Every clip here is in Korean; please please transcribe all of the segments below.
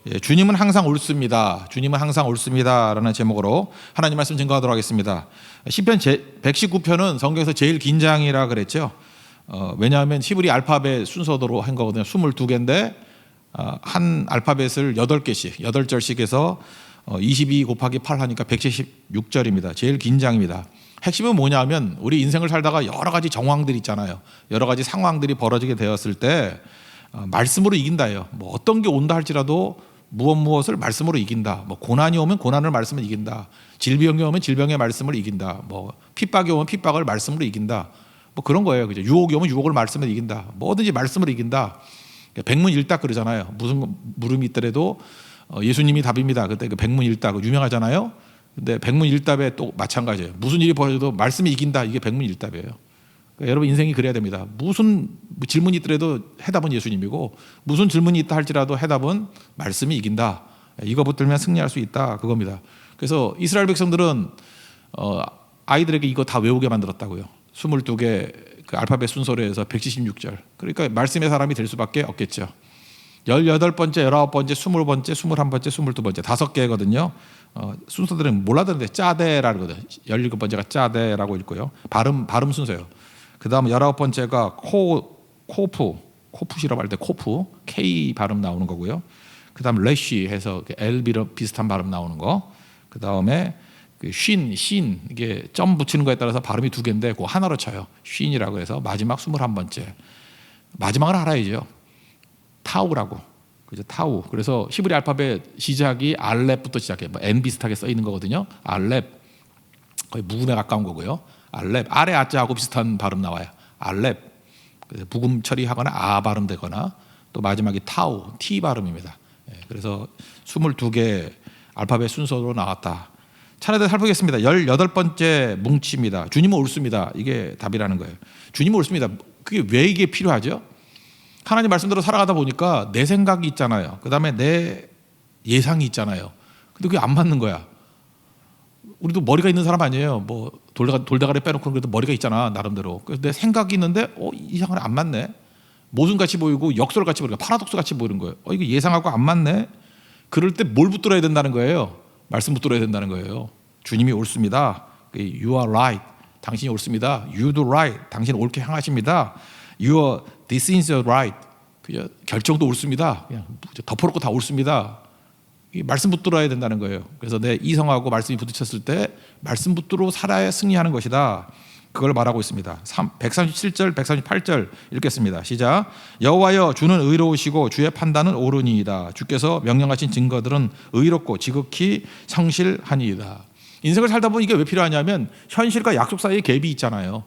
예, 주님은 항상 옳습니다. 주님은 항상 옳습니다라는 제목으로 하나님 말씀 증거하도록 하겠습니다. 시편 119편은 성경에서 제일 긴 장이라 그랬죠. 왜냐하면 히브리 알파벳 순서대로 한 거거든요. 22개인데 한 알파벳을 8개씩 8절씩 해서 22 곱하기 8 하니까 176절입니다. 제일 긴 장입니다. 핵심은 뭐냐면 우리 인생을 살다가 여러 가지 정황들이 있잖아요. 여러 가지 상황들이 벌어지게 되었을 때 말씀으로 이긴다예요. 뭐 어떤 게 온다 할지라도 무엇을 말씀으로 이긴다. 뭐 고난이 오면 고난을 말씀을 이긴다. 질병이 오면 질병의 말씀을 이긴다. 뭐 핍박이 오면 핍박을 말씀으로 이긴다. 뭐 그런 거예요. 그죠? 유혹이 오면 유혹을 말씀으로 이긴다. 뭐든지 말씀으로 이긴다. 백문일답 그러잖아요. 무슨 물음이 있더라도 예수님이 답입니다. 그때 그 백문일답 유명하잖아요. 근데 백문일답에 또 마찬가지예요. 무슨 일이 벌어져도 말씀이 이긴다. 이게 백문일답이에요. 그러니까 여러분 인생이 그래야 됩니다. 무슨 질문이 있더라도 해답은 예수님이고 무슨 질문이 있다 할지라도 해답은 말씀이 이긴다. 이거 붙들면 승리할 수 있다. 그겁니다. 그래서 이스라엘 백성들은 아이들에게 이거 다 외우게 만들었다고요. 22개 그 알파벳 순서로 해서 176절. 그러니까 말씀의 사람이 될 수밖에 없겠죠. 18번째, 19번째, 20번째, 21번째, 22번째 5개거든요. 순서들은 몰라듣는데 짜데라고 그러거든요. 17번째가 짜데라고 읽고요. 발음 순서예요. 그 다음 19번째가 코프시라고 할 때 코프, K 발음 나오는 거고요. 그 다음 레쉬 해서 L 비슷한 발음 나오는 거. 그 다음에 신 이게 점 붙이는 거에 따라서 발음이 2개인데 그거 하나로 쳐요. 쉰이라고 해서 마지막 21번째. 마지막을 알아야죠. 타우라고. 그죠? 타우. 그래서 히브리 알파벳 시작이 알렙부터 시작해. 뭐 N 비슷하게 써 있는 거거든요. 알렙. 거의 묵음에 가까운 거고요. 알렙. 아래 아자하고 비슷한 발음 나와요. 알렙. 부금 처리하거나 아 발음 되거나 또 마지막이 타우, T 발음입니다. 그래서 22개 알파벳 순서로 나왔다. 차례대로 살펴보겠습니다. 18번째 뭉치입니다. 주님은 옳습니다. 이게 답이라는 거예요. 주님은 옳습니다. 그게 왜 이게 필요하죠? 하나님 말씀대로 살아가다 보니까 내 생각이 있잖아요. 그 다음에 내 예상이 있잖아요. 근데 그게 안 맞는 거야. 우리도 머리가 있는 사람 아니에요. 뭐 돌대가리 빼놓고 그래도 머리가 있잖아 나름대로. 그래서 내 생각이 있는데 이상하게 안 맞네. 모순같이 보이고 역설같이 보이고 파라독스 같이 보이는 거예요. 이거 예상하고 안 맞네. 그럴 때 뭘 붙들어야 된다는 거예요? 말씀 붙들어야 된다는 거예요. 주님이 옳습니다. You are right. 당신이 옳습니다. You do right. 당신 옳게 향하십니다. Your decisions are right. 그냥 결정도 옳습니다. 그냥 덮어놓고 다 옳습니다. 이 말씀 붙들어야 된다는 거예요. 그래서 내 이성하고 말씀이 부딪혔을 때 말씀 붙들어 살아야 승리하는 것이다. 그걸 말하고 있습니다. 137절, 138절 읽겠습니다. 시작. 여호와여 주는 의로우시고 주의 판단은 옳으니이다. 주께서 명령하신 증거들은 의롭고 지극히 성실하니이다. 인생을 살다 보면 이게 왜 필요하냐면 현실과 약속 사이에 갭이 있잖아요.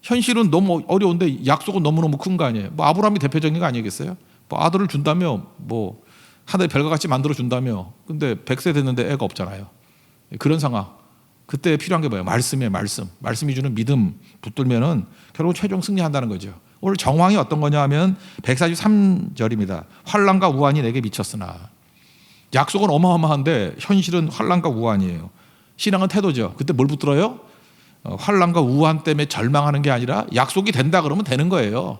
현실은 너무 어려운데 약속은 너무너무 큰 거 아니에요. 뭐 아브라함이 대표적인 거 아니겠어요? 뭐 아들을 준다며 뭐 하늘의 별과 같이 만들어 준다며 근데 100세 됐는데 애가 없잖아요. 그런 상황. 그때 필요한 게 뭐예요? 말씀이에요. 말씀이 주는 믿음 붙들면은 결국 최종 승리한다는 거죠. 오늘 정황이 어떤 거냐 하면 143절입니다. 환난과 우환이 내게 미쳤으나. 약속은 어마어마한데 현실은 환난과 우환이에요. 신앙은 태도죠. 그때 뭘 붙들어요? 환난과 우환 때문에 절망하는 게 아니라 약속이 된다 그러면 되는 거예요.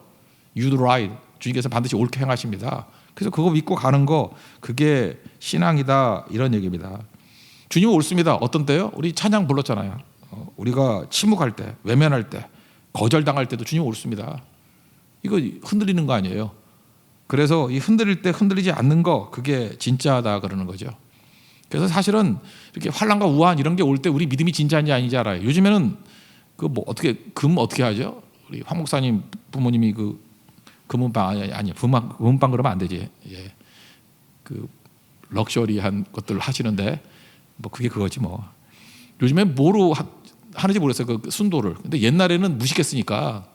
You do right. 주님께서 반드시 옳게 행하십니다. 그래서 그거 믿고 가는 거 그게 신앙이다 이런 얘기입니다. 주님은 옳습니다. 어떤 때요? 우리 찬양 불렀잖아요. 우리가 침묵할 때, 외면할 때, 거절당할 때도 주님은 옳습니다. 이거 흔들리는 거 아니에요. 그래서 이 흔들릴 때 흔들리지 않는 거 그게 진짜다 그러는 거죠. 그래서 사실은 이렇게 환난과 우환 이런 게 올 때 우리 믿음이 진짜인지 아닌지 알아요. 요즘에는 그 뭐 어떻게 하죠? 우리 황 목사님 부모님이 그 금은방 아니 금은방 그러면 안 되지. 예. 그 럭셔리한 것들 하시는데 뭐 그게 그거지 뭐. 요즘에 뭐로 하는지 모르겠어요. 그 순도를. 근데 옛날에는 무식했으니까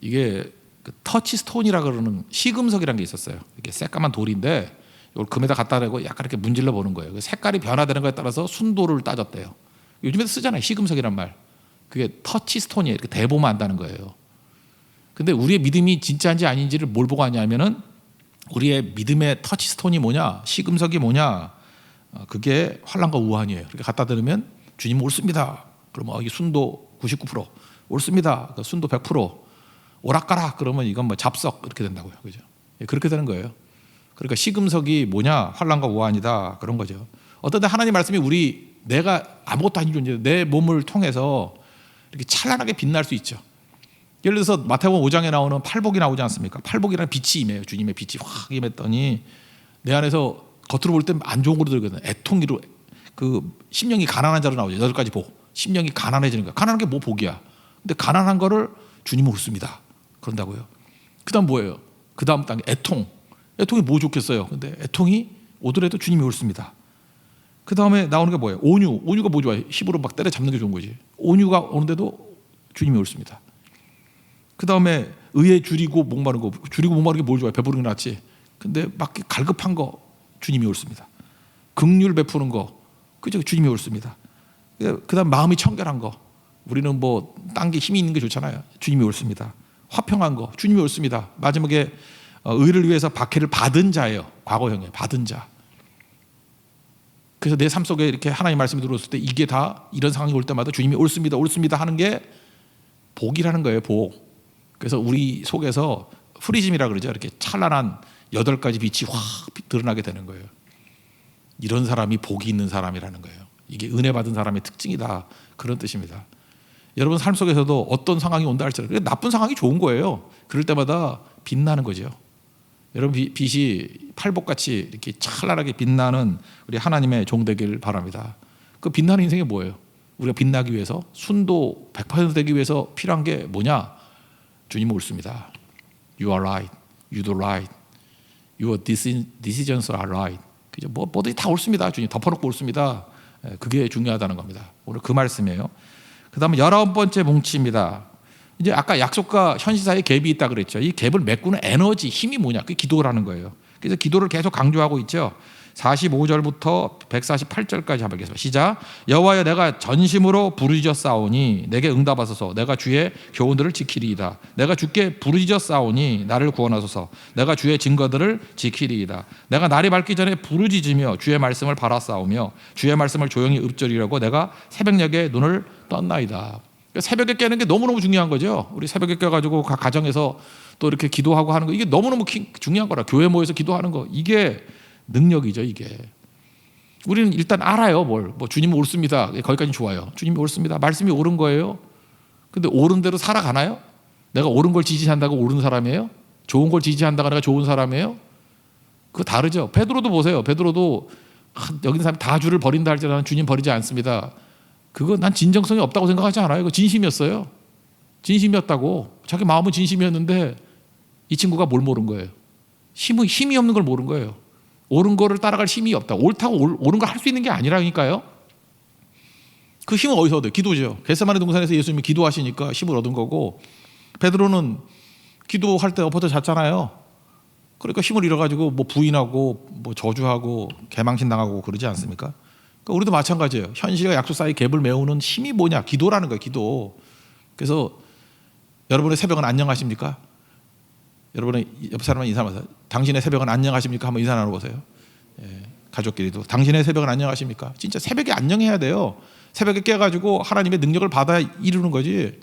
이게 그 터치 스톤이라 그러는 시금석이라는 게 있었어요. 이게 새까만 돌인데 이걸 금에다 갖다 대고 약간 이렇게 문질러 보는 거예요. 그 색깔이 변화되는 거에 따라서 순도를 따졌대요. 요즘에도 쓰잖아요. 시금석이란 말. 그게 터치 스톤이에요. 이렇게 대보면 안다는 거예요. 근데 우리의 믿음이 진짜인지 아닌지를 뭘 보고 하냐면은 우리의 믿음의 터치 스톤이 뭐냐, 시금석이 뭐냐, 그게 환난과 우환이에요. 이렇게 갖다 대면 주님 옳습니다. 그러면 이게 순도 99%, 옳습니다. 순도 100%, 오락가락 그러면 이건 뭐 잡석 이렇게 된다고요. 그죠? 그렇게 되는 거예요. 그러니까 시금석이 뭐냐? 환난과 우환이다. 그런 거죠. 어떤 때 하나님 말씀이 내가 아무것도 아닌 존재, 내 몸을 통해서 이렇게 찬란하게 빛날 수 있죠. 예를 들어서 마태복음 5장에 나오는 팔복이 나오지 않습니까? 팔복이라는 빛이 임해요. 주님의 빛이 확 임했더니 내 안에서 겉으로 볼 때 안 좋은 거로 들거든요. 애통기로, 그 심령이 가난한 자로 나오죠. 8가지 복. 심령이 가난해지는 거야. 가난한 게 뭐 복이야. 근데 가난한 거를 주님은 웃습니다. 그런다고요. 그 다음 뭐예요? 그 다음 단계 애통. 애통이 뭐 좋겠어요. 근데 애통이 오더라도 주님이 옳습니다. 그 다음에 나오는 게 뭐예요? 온유. 온유가 뭐 좋아요? 힘으로 막 때려잡는 게 좋은 거지. 온유가 오는데도 주님이 옳습니다. 그 다음에 의에 줄이고 목마른 거. 줄이고 목마른 게 뭘 좋아해? 배부른 게 낫지. 근데 막 갈급한 거 주님이 옳습니다. 긍휼 베푸는 거 그죠? 주님이 옳습니다. 그 다음 마음이 청결한 거. 우리는 뭐 딴 게 힘이 있는 게 좋잖아요. 주님이 옳습니다. 화평한 거 주님이 옳습니다. 마지막에 의를 위해서 박해를 받은 자예요. 과거형이에요. 받은 자. 그래서 내 삶 속에 이렇게 하나님 말씀이 들어왔을 때 이게 다 이런 상황이 올 때마다 주님이 옳습니다. 옳습니다 하는 게 복이라는 거예요. 복. 그래서 우리 속에서 프리즘이라 그러죠. 이렇게 찬란한 8가지 빛이 확 드러나게 되는 거예요. 이런 사람이 복이 있는 사람이라는 거예요. 이게 은혜 받은 사람의 특징이다. 그런 뜻입니다. 여러분 삶 속에서도 어떤 상황이 온다 할지라도 나쁜 상황이 좋은 거예요. 그럴 때마다 빛나는 거죠. 여러분 빛이 팔복같이 이렇게 찬란하게 빛나는 우리 하나님의 종 되길 바랍니다. 그 빛나는 인생이 뭐예요? 우리가 빛나기 위해서 순도 100% 되기 위해서 필요한 게 뭐냐? 주님은 옳습니다. You are right. You do right. Your decisions are right. 그죠? 뭐든지 다 옳습니다. 주님 덮어놓고 옳습니다. 그게 중요하다는 겁니다. 오늘 그 말씀이에요. 그 다음에 19번째 뭉치입니다. 이제 아까 약속과 현실 사이에 갭이 있다 그랬죠. 이 갭을 메꾸는 에너지, 힘이 뭐냐? 그게 기도라는 거예요. 그래서 기도를 계속 강조하고 있죠. 45절부터 148절까지 한번 보겠습니다. 시작. 여호와여 내가 전심으로 부르짖어 싸우니 내게 응답하소서. 내가 주의 교훈들을 지키리이다. 내가 주께 부르짖어 싸우니 나를 구원하소서. 내가 주의 증거들을 지키리이다. 내가 날이 밝기 전에 부르짖으며 주의 말씀을 바라 싸우며 주의 말씀을 조용히 읊조리려고 내가 새벽녘에 눈을 떴나이다. 새벽에 깨는 게 너무너무 중요한 거죠. 우리 새벽에 깨가지고 각 가정에서 또 이렇게 기도하고 하는 거 이게 너무너무 중요한 거라. 교회 모여서 기도하는 거 이게 능력이죠. 이게 우리는 일단 알아요. 뭐 주님은 옳습니다. 거기까지 좋아요. 주님이 옳습니다. 말씀이 옳은 거예요. 근데 옳은 대로 살아가나요? 내가 옳은 걸 지지한다고 옳은 사람이에요? 좋은 걸 지지한다고 내가 좋은 사람이에요? 그거 다르죠. 베드로도 보세요. 베드로도 여기 있는 사람이 다 주를 버린다 할지라도 나는 주님 버리지 않습니다. 그거 난 진정성이 없다고 생각하지 않아요. 그거 진심이었어요. 진심이었다고. 자기 마음은 진심이었는데 이 친구가 뭘 모른 거예요? 힘이 없는 걸 모른 거예요. 옳은 거를 따라갈 힘이 없다. 옳다고 옳은 걸 할 수 있는 게 아니라니까요. 그 힘은 어디서 얻어요? 기도죠. 겟세마네 동산에서 예수님이 기도하시니까 힘을 얻은 거고 베드로는 기도할 때 엎어져 잤잖아요. 그러니까 힘을 잃어가지고 뭐 부인하고 뭐 저주하고 개망신 당하고 그러지 않습니까? 그러니까 우리도 마찬가지예요. 현실과 약속 사이 갭을 메우는 힘이 뭐냐? 기도라는 거예요. 기도. 그래서 여러분의 새벽은 안녕하십니까? 여러분의 옆 사람은 인사하면서 당신의 새벽은 안녕하십니까? 한번 인사 나눠보세요. 예, 가족끼리도 당신의 새벽은 안녕하십니까? 진짜 새벽에 안녕해야 돼요. 새벽에 깨가지고 하나님의 능력을 받아 이루는 거지.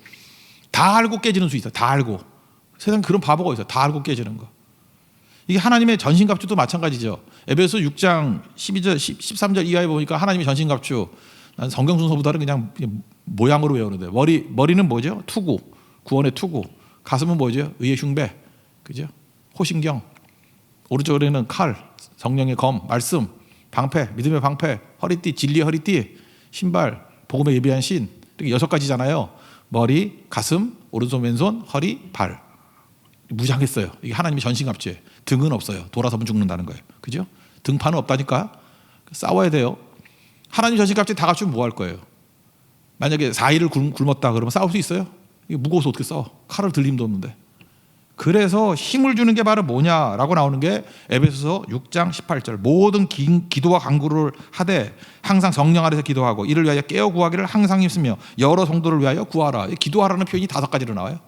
다 알고 깨지는 수 있어. 다 알고. 세상에 그런 바보가 있어. 다 알고 깨지는 거. 이게 하나님의 전신갑주도 마찬가지죠. 에베소 6장 12절, 13절 이하에 보니까 하나님의 전신갑주. 난 성경 순서보다는 그냥 모양으로 외우는데 머리는 뭐죠? 투구, 구원의 투구. 가슴은 뭐죠? 의의 흉배. 그죠? 호신경. 오른쪽에는 칼, 성령의 검, 말씀, 방패, 믿음의 방패, 허리띠, 진리의 허리띠, 신발, 복음에 예비한 신. 이렇게 6가지잖아요. 머리, 가슴, 오른손, 왼손, 허리, 발. 무장했어요. 이게 하나님의 전신갑주예요. 등은 없어요. 돌아서면 죽는다는 거예요. 그죠? 등판은 없다니까. 싸워야 돼요. 하나님 전신갑주 다 갖추면 뭐 할 거예요? 만약에 4일을 굶었다 그러면 싸울 수 있어요? 이게 무거워서 어떻게 싸워? 칼을 들림도 없는데. 그래서 힘을 주는 게 바로 뭐냐라고 나오는 게 에베소서 6장 18절. 모든 기도와 간구를 하되 항상 성령 아래서 기도하고 이를 위하여 깨어 구하기를 항상 힘쓰며 여러 성도를 위하여 구하라. 기도하라는 표현이 5가지로 나와요.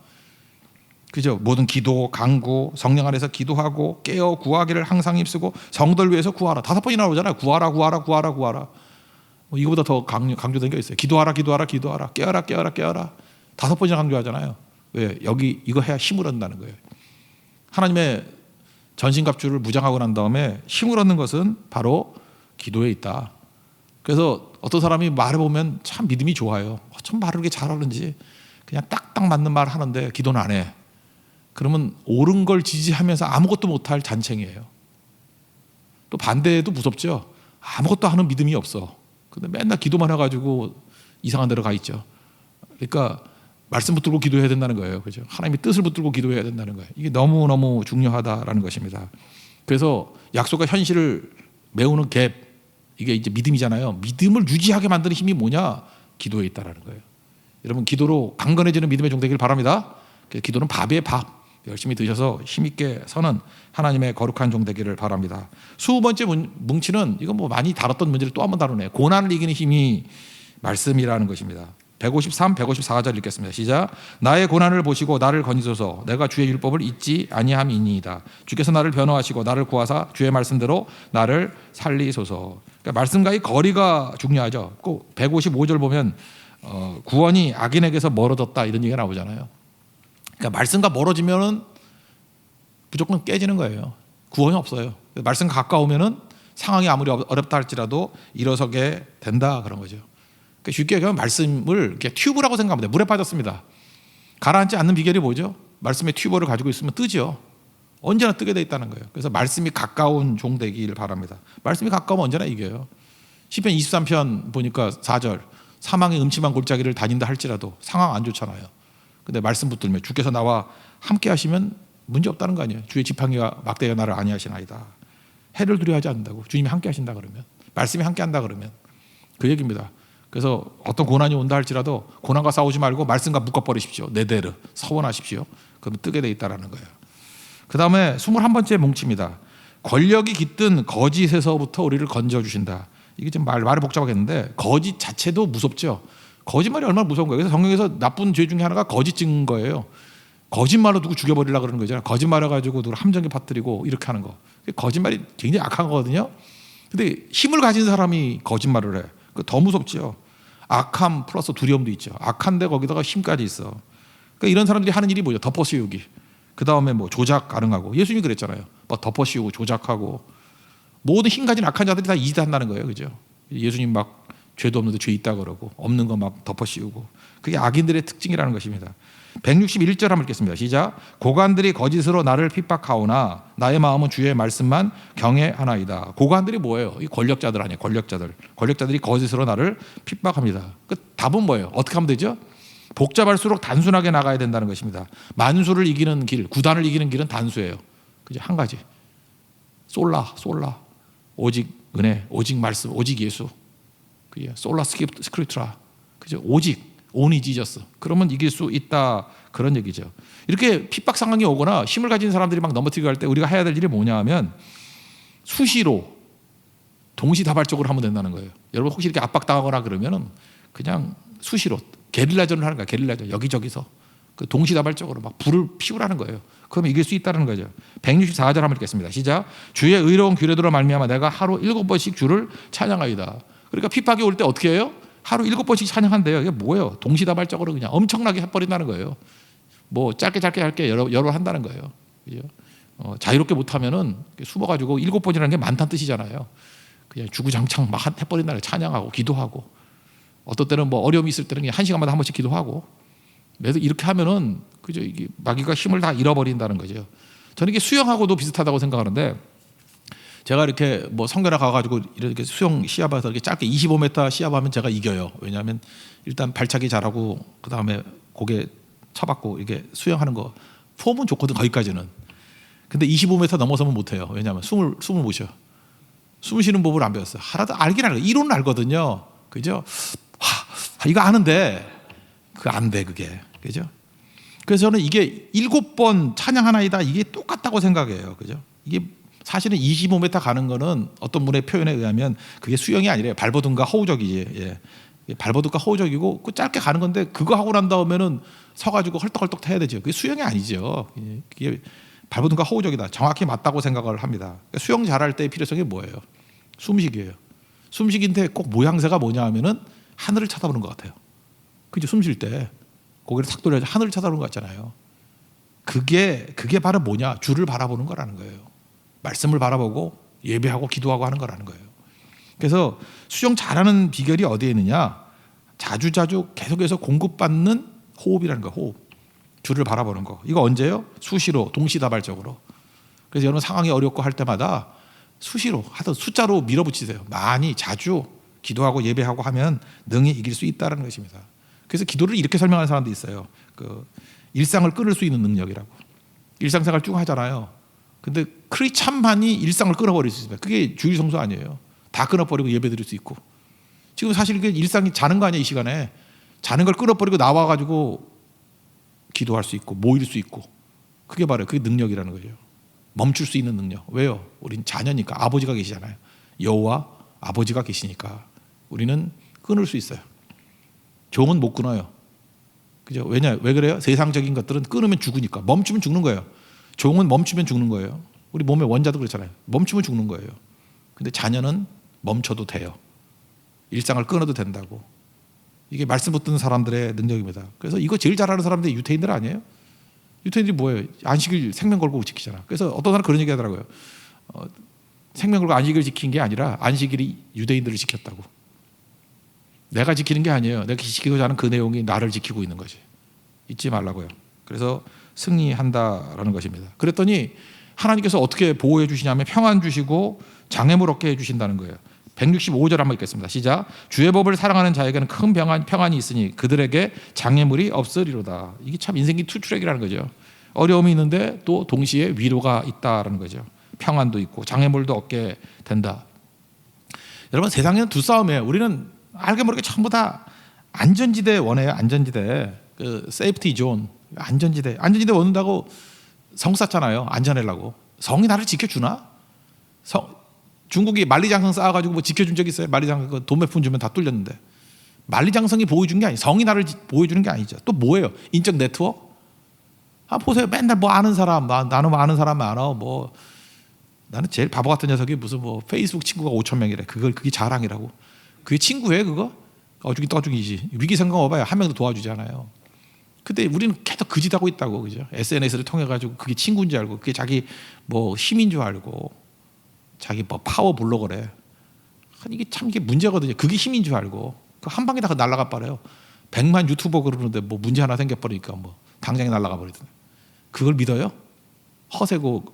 그죠? 모든 기도, 간구, 성령 안에서 기도하고 깨어 구하기를 항상 힘쓰고 성도를 위해서 구하라. 5번이 나오잖아요. 구하라, 구하라, 구하라, 구하라. 뭐 이거보다 더 강조된 게 있어요. 기도하라, 기도하라, 기도하라. 깨어라, 깨어라, 깨어라. 5번이나 강조하잖아요. 왜? 여기 이거 해야 힘을 얻는다는 거예요. 하나님의 전신갑주를 무장하고 난 다음에 힘을 얻는 것은 바로 기도에 있다. 그래서 어떤 사람이 말해보면 참 믿음이 좋아요. 참 말을 그렇게 잘하는지 그냥 딱딱 맞는 말 하는데 기도는 안 해. 그러면 옳은 걸 지지하면서 아무것도 못할 잔챙이에요. 또 반대도 무섭죠. 아무것도 하는 믿음이 없어. 근데 맨날 기도만 해가지고 이상한 데로 가 있죠. 그러니까 말씀 붙들고 기도해야 된다는 거예요. 그죠? 하나님의 뜻을 붙들고 기도해야 된다는 거예요. 이게 너무너무 중요하다라는 것입니다. 그래서 약속과 현실을 메우는 갭, 이게 이제 믿음이잖아요. 믿음을 유지하게 만드는 힘이 뭐냐? 기도에 있다라는 거예요. 여러분, 기도로 강건해지는 믿음의 종 되길 바랍니다. 기도는 밥이에요, 밥. 열심히 드셔서 힘있게 서는 하나님의 거룩한 종 되기를 바랍니다. 20번째 뭉치는 이건 뭐 많이 다뤘던 문제를 또 한 번 다루네요. 고난을 이기는 힘이 말씀이라는 것입니다. 153, 154절 읽겠습니다. 시작. 나의 고난을 보시고 나를 건지소서. 내가 주의 율법을 잊지 아니함이니이다. 주께서 나를 변호하시고 나를 구하사 주의 말씀대로 나를 살리소서. 그러니까 말씀과의 거리가 중요하죠. 꼭 155절 보면 구원이 악인에게서 멀어졌다 이런 얘기가 나오잖아요. 그러니까 말씀과 멀어지면은 무조건 깨지는 거예요. 구원이 없어요. 말씀과 가까우면은 상황이 아무리 어렵다 할지라도 일어서게 된다 그런 거죠. 그러니까 쉽게 얘기하면 말씀을 이렇게 튜브라고 생각합니다. 물에 빠졌습니다. 가라앉지 않는 비결이 뭐죠? 말씀의 튜브를 가지고 있으면 뜨죠. 언제나 뜨게 돼 있다는 거예요. 그래서 말씀이 가까운 종 되길 바랍니다. 말씀이 가까우면 언제나 이겨요. 시편 23편 보니까 4절 사망의 음침한 골짜기를 다닌다 할지라도 상황 안 좋잖아요. 근데 말씀 붙들면 주께서 나와 함께 하시면 문제 없다는 거 아니에요. 주의 지팡이와 막대가 나를 안위하시나이다. 해를 두려워하지 않는다고. 주님이 함께 하신다 그러면, 말씀이 함께 한다 그러면 그 얘기입니다. 그래서 어떤 고난이 온다 할지라도 고난과 싸우지 말고 말씀과 묶어버리십시오. 네데르 서원하십시오. 그러면 뜨게 돼 있다는 거예요. 그 다음에 21번째 뭉칩니다. 권력이 깃든 거짓에서부터 우리를 건져주신다. 이게 좀 말이 복잡하겠는데 거짓 자체도 무섭죠. 거짓말이 얼마나 무서운 거예요. 그래서 성경에서 나쁜 죄 중에 하나가 거짓 증거예요. 거짓말로 누구 죽여버리려고 그러는 거잖아요. 거짓말해가지고 누구 함정에 빠뜨리고 이렇게 하는 거. 거짓말이 굉장히 악한 거거든요. 근데 힘을 가진 사람이 거짓말을 해. 더 무섭죠. 악함 플러스 두려움도 있죠. 악한데 거기다가 힘까지 있어. 그러니까 이런 사람들이 하는 일이 뭐죠? 덮어씌우기. 그 다음에 뭐 조작 가능하고. 예수님이 그랬잖아요. 막 덮어씌우고 조작하고. 모든 힘 가진 악한 자들이 다 이짓한다는 거예요. 그죠? 예수님 막 죄도 없는데 죄 있다 그러고 없는 거 막 덮어씌우고. 그게 악인들의 특징이라는 것입니다. 161절 한번 읽겠습니다. 시작. 고관들이 거짓으로 나를 핍박하오나 나의 마음은 주의 말씀만 경외하나이다. 고관들이 뭐예요? 이 권력자들 아니에요. 권력자들이 거짓으로 나를 핍박합니다. 그 답은 뭐예요? 어떻게 하면 되죠? 복잡할수록 단순하게 나가야 된다는 것입니다. 만수를 이기는 길, 구단을 이기는 길은 단수예요. 그죠? 한 가지. 솔라. 오직 은혜, 오직 말씀, 오직 예수. 그게 솔라 스크립트라. 그죠? 오직 온이 지졌어. 그러면 이길 수 있다. 그런 얘기죠. 이렇게 핍박 상황이 오거나 힘을 가진 사람들이 막 넘어뜨리고 할 때 우리가 해야 될 일이 뭐냐 하면 수시로 동시다발적으로 하면 된다는 거예요. 여러분 혹시 이렇게 압박당하거나 그러면은 그냥 수시로 게릴라전을 하는 거야. 게릴라전. 여기저기서 그 동시다발적으로 막 불을 피우라는 거예요. 그러면 이길 수 있다는 거죠. 164절 한번 읽겠습니다. 시작. 주의 의로운 규례대로 말미암아 내가 하루 7번씩 주를 찬양하이다. 그러니까 핍박이 올 때 어떻게 해요? 하루 7번씩 찬양한대요. 이게 뭐예요? 동시다발적으로 그냥 엄청나게 해버린다는 거예요. 뭐 짧게 할게 여러 한다는 거예요. 그죠? 자유롭게 못하면은 숨어가지고 7번이라는 게 많다는 뜻이잖아요. 그냥 주구장창 막 해버린다는 거예요. 찬양하고 기도하고. 어떤 때는 뭐 어려움이 있을 때는 그냥 1시간마다 한 번씩 기도하고. 그래서 이렇게 하면은 그죠? 이게 마귀가 힘을 다 잃어버린다는 거죠. 저는 이게 수영하고도 비슷하다고 생각하는데 제가 이렇게 뭐 성결에 가가지고 이렇게 수영 시합해서 이렇게 짧게 25m 시합하면 제가 이겨요. 왜냐하면 일단 발차기 잘하고 그 다음에 고개 쳐박고 이게 수영하는 거 폼은 좋거든 거기까지는. 근데 25m 넘어서면 못해요. 왜냐하면 숨을 못 쉬어. 숨 쉬는 법을 안 배웠어요. 하나도 알긴 알아요. 이론은 알거든요. 그죠? 이거 아는데 그 안 돼 그게. 그죠? 그래서 저는 이게 7번 찬양하나이다 이게 똑같다고 생각해요. 그죠? 이게 사실은 25m 가는 거는 어떤 분의 표현에 의하면 그게 수영이 아니래요. 발버둥과 허우적이지. 예. 발버둥과 허우적이고 그 짧게 가는 건데 그거 하고 난 다음에는 서가지고 헐떡헐떡 해야 되죠. 그게 수영이 아니죠. 그게 발버둥과 허우적이다. 정확히 맞다고 생각을 합니다. 그러니까 수영 잘할 때의 필요성이 뭐예요? 숨쉬기예요. 숨쉬기인데 꼭 모양새가 뭐냐 하면은 하늘을 쳐다보는 것 같아요. 그죠? 숨 쉴 때 고개를 탁 돌려서 하늘을 쳐다보는 것 같잖아요. 그게 바로 뭐냐? 주를 바라보는 거라는 거예요. 말씀을 바라보고 예배하고 기도하고 하는 거라는 거예요. 그래서 수종 잘하는 비결이 어디에 있느냐? 자주자주 계속해서 공급받는 호흡이라는 거예요. 호흡. 주를 바라보는 거. 이거 언제요? 수시로 동시다발적으로. 그래서 여러분 상황이 어렵고 할 때마다 수시로 하든 숫자로 밀어붙이세요. 많이 자주 기도하고 예배하고 하면 능히 이길 수 있다는 것입니다. 그래서 기도를 이렇게 설명하는 사람도 있어요. 그 일상을 끊을 수 있는 능력이라고. 일상생활 쭉 하잖아요. 근데 크리스찬만이 일상을 끊어버릴 수 있습니다. 그게 주일 성수 아니에요. 다 끊어버리고 예배 드릴 수 있고. 지금 사실 그 일상이 자는 거 아니에요. 이 시간에 자는 걸 끊어버리고 나와가지고 기도할 수 있고 모일 수 있고. 그게 바로 그게 능력이라는 거죠. 멈출 수 있는 능력. 왜요? 우린 자녀니까 아버지가 계시잖아요. 여호와 아버지가 계시니까 우리는 끊을 수 있어요. 종은 못 끊어요. 그죠? 왜 그래요? 세상적인 것들은 끊으면 죽으니까. 멈추면 죽는 거예요. 종은 멈추면 죽는 거예요. 우리 몸의 원자도 그렇잖아요. 멈추면 죽는 거예요. 근데 자녀는 멈춰도 돼요. 일상을 끊어도 된다고. 이게 말씀 붙드는 사람들의 능력입니다. 그래서 이거 제일 잘하는 사람들이 유태인들 아니에요? 유태인들이 뭐예요? 안식일 생명 걸고 지키잖아. 그래서 어떤 사람 그런 얘기 하더라고요. 생명 걸고 안식일을 지킨 게 아니라 안식일이 유대인들을 지켰다고. 내가 지키는 게 아니에요. 내가 지키고자 하는 그 내용이 나를 지키고 있는 거지. 잊지 말라고요. 그래서 승리한다라는 것입니다. 그랬더니 하나님께서 어떻게 보호해 주시냐면 평안 주시고 장애물 없게 해 주신다는 거예요. 165절 한번 읽겠습니다. 시작. 주의 법을 사랑하는 자에게는 큰 평안이 있으니 그들에게 장애물이 없으리로다. 이게 참 인생이 투트랙이라는 거죠. 어려움이 있는데 또 동시에 위로가 있다라는 거죠. 평안도 있고 장애물도 없게 된다. 여러분 세상에는 두 싸움이에요. 우리는 알게 모르게 전부 다 안전지대 원해요. 안전지대. 그 세이프티 존. 안전지대 원한다고 성 쌌잖아요. 안전하려고. 성이 나를 지켜주나? 중국이 만리장성 쌓아가지고 뭐 지켜준 적 있어요? 만리장성 돈 몇 푼 주면 다 뚫렸는데. 만리장성이 보여준 게 아니에요. 성이 나를 보여주는 게 아니죠. 또 뭐예요? 인적 네트워크? 보세요. 맨날 뭐 아는 사람, 나는 뭐 아는 사람 많아. 뭐 나는 제일 바보 같은 녀석이 무슨 뭐 페이스북 친구가 5천 명이래. 그게 자랑이라고. 그게 친구예요, 그거? 어죽이 떠죽이지. 위기 상황 와봐요. 한 명도 도와주지 않아요. 근데 우리는 계속 그 짓 하고 있다고, 그죠? SNS를 통해 가지고 그게 친구인 줄 알고, 그게 자기 뭐 힘인 줄 알고, 자기 뭐 파워 블로거래. 이게 참 이게 문제거든요. 그게 힘인 줄 알고, 그 한 방에 다 날아가 버려요. 100만 유튜버 그러는데 뭐 문제 하나 생겨버리니까 뭐 당장에 날아가 버리더니. 그걸 믿어요? 허세고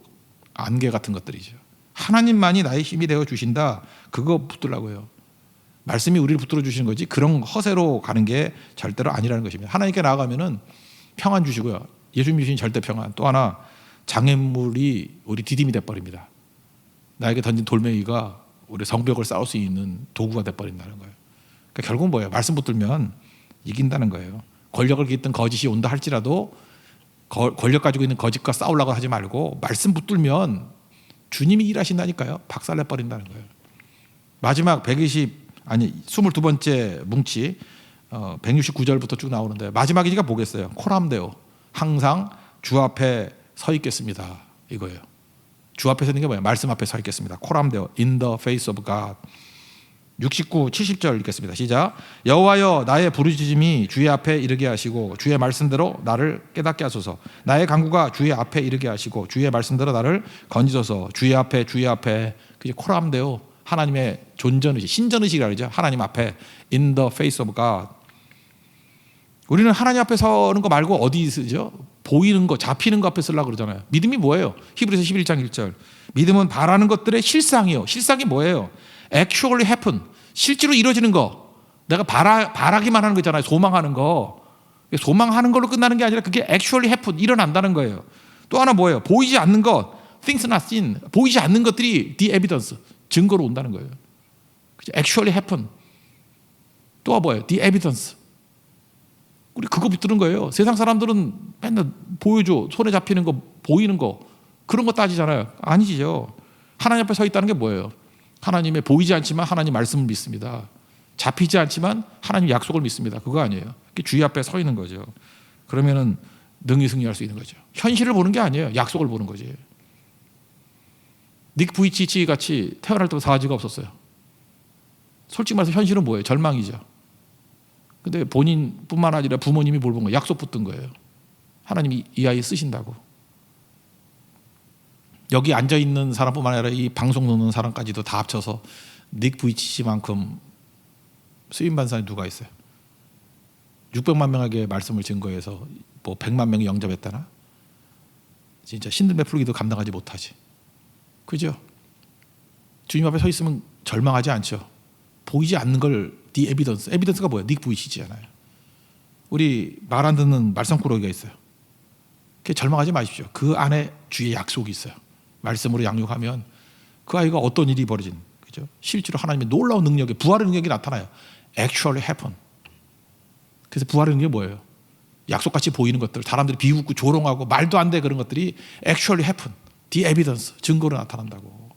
안개 같은 것들이죠. 하나님만이 나의 힘이 되어 주신다. 그거 붙들라고요. 말씀이 우리를 붙들어 주시는 거지 그런 허세로 가는 게 절대로 아니라는 것입니다. 하나님께 나아가면은 평안 주시고요. 예수님 주신 절대 평안. 또 하나 장애물이 우리 디딤이 돼버립니다. 나에게 던진 돌멩이가 우리 성벽을 쌓을 수 있는 도구가 돼버린다는 거예요. 그러니까 결국은 뭐예요? 말씀 붙들면 이긴다는 거예요. 권력을 깃든 거짓이 온다 할지라도 권력 가지고 있는 거짓과 싸우려고 하지 말고 말씀 붙들면 주님이 일하신다니까요. 박살내버린다는 거예요. 마지막 22번째 뭉치 169절부터 쭉 나오는데 마지막이니까 뭐겠어요? 코람데오. 항상 주 앞에 서 있겠습니다. 이거예요. 주 앞에 서 있는 게 뭐예요? 말씀 앞에 서 있겠습니다. 코람데오. In the face of God. 69, 70절 읽겠습니다. 시작. 여호와여 나의 부르짖음이 주의 앞에 이르게 하시고 주의 말씀대로 나를 깨닫게 하소서. 나의 간구가 주의 앞에 이르게 하시고 주의 말씀대로 나를 건지소서. 주의 앞에 그게 코람데오. 하나님의 존전의식, 신전의식이라고 그러죠. 하나님 앞에 in the face of God. 우리는 하나님 앞에 서는 거 말고 어디 쓰죠? 보이는 거, 잡히는 거 앞에 쓰려고 그러잖아요. 믿음이 뭐예요? 히브리서 11장 1절. 믿음은 바라는 것들의 실상이요. 실상이 뭐예요? Actually happen. 실제로 이루어지는 거. 내가 바라기만 하는 거 있잖아요. 소망하는 거. 소망하는 걸로 끝나는 게 아니라 그게 actually happen. 일어난다는 거예요. 또 하나 뭐예요? 보이지 않는 것. Things not seen. 보이지 않는 것들이 the evidence. 증거로 온다는 거예요. Actually happen. 또 뭐예요? The evidence. 우리 그거 붙드는 거예요. 세상 사람들은 맨날 보여줘. 손에 잡히는 거, 보이는 거. 그런 거 따지잖아요. 아니죠. 하나님 앞에 서 있다는 게 뭐예요? 하나님의 보이지 않지만 하나님 말씀을 믿습니다. 잡히지 않지만 하나님 약속을 믿습니다. 그거 아니에요. 주의 앞에 서 있는 거죠. 그러면은 능히 승리할 수 있는 거죠. 현실을 보는 게 아니에요. 약속을 보는 거지. 닉 부이치치 같이 태어날 때부터 사지가 없었어요. 솔직히 말해서 현실은 뭐예요? 절망이죠. 근데 본인뿐만 아니라 부모님이 뭘 본 거예요? 약속 붙든 거예요. 하나님이 이 아이 쓰신다고. 여기 앉아 있는 사람뿐만 아니라 이 방송 듣는 사람까지도 다 합쳐서 닉 부이치치만큼 수임 받는 사람이 누가 있어요? 600만 명에게 말씀을 증거해서 뭐 100만 명이 영접했다나? 진짜 신들매 풀기도 감당하지 못하지. 그죠? 주님 앞에 서 있으면 절망하지 않죠. 보이지 않는 걸 the evidence. 에비던스가 뭐예요? 닉 부이치잖아요. 우리 말 안 듣는 말썽꾸러기가 있어요. 그게 절망하지 마십시오. 그 안에 주의 약속이 있어요. 말씀으로 양육하면 그 아이가 어떤 일이 벌어진, 그죠? 실제로 하나님의 놀라운 능력이, 부활의 능력이 나타나요. Actually happen. 그래서 부활의 능력이 뭐예요? 약속같이 보이는 것들, 사람들이 비웃고 조롱하고 말도 안 돼 그런 것들이 actually happen. The evidence. 증거로 나타난다고.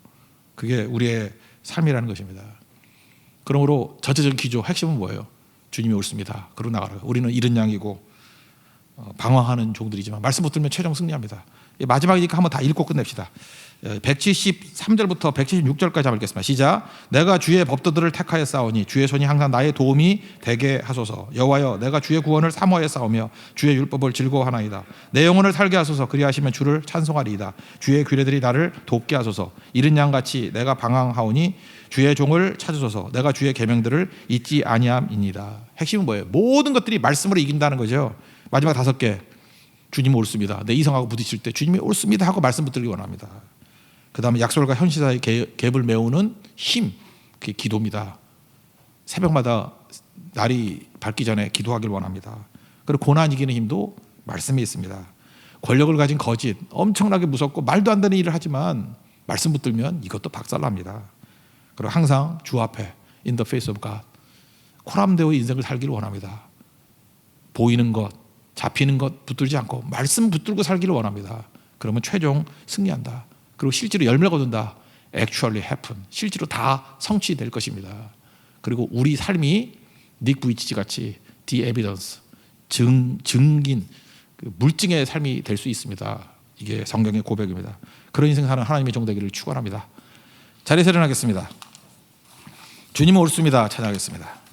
그게 우리의 삶이라는 것입니다. 그러므로 전체적인 기조 핵심은 뭐예요? 주님이 옳습니다. 그러고 나가라. 우리는 잃은 양이고 방황하는 종들이지만 말씀 붙들면 최종 승리합니다. 마지막이니까 한번 다 읽고 끝냅시다. 173절부터 176절까지 한번 읽겠습니다. 시작. 내가 주의 법도들을 택하여 싸우니 주의 손이 항상 나의 도움이 되게 하소서. 여호와여, 내가 주의 구원을 사모하여 싸우며 주의 율법을 즐거워하나이다. 내 영혼을 살게 하소서. 그리하시면 주를 찬송하리이다. 주의 규례들이 나를 돕게 하소서. 이른 양같이 내가 방황하오니 주의 종을 찾으소서. 내가 주의 계명들을 잊지 아니함이니이다. 핵심은 뭐예요? 모든 것들이 말씀으로 이긴다는 거죠. 마지막 5개. 주님이 옳습니다. 내 이성하고 부딪힐 때 주님이 옳습니다 하고 말씀 붙들기 원합니다. 그 다음에 약속과 현실 사이의 갭을 메우는 힘, 그게 기도입니다. 새벽마다 날이 밝기 전에 기도하길 원합니다. 그리고 고난 이기는 힘도 말씀에 있습니다. 권력을 가진 거짓, 엄청나게 무섭고 말도 안 되는 일을 하지만 말씀 붙들면 이것도 박살납니다. 그리고 항상 주 앞에 in the face of God 코람되어 인생을 살기를 원합니다. 보이는 것, 잡히는 것 붙들지 않고 말씀 붙들고 살기를 원합니다. 그러면 최종 승리한다. 그리고 실제로 열매를 거둔다. Actually happen. 실제로 다 성취될 것입니다. 그리고 우리 삶이 닉 부이치치 같이 the evidence, 증긴, 물증의 삶이 될 수 있습니다. 이게 성경의 고백입니다. 그런 인생 사는 하나님의 종 되기를 축원합니다. 자리에서 일어나겠습니다. 주님은 옳습니다. 찬양하겠습니다.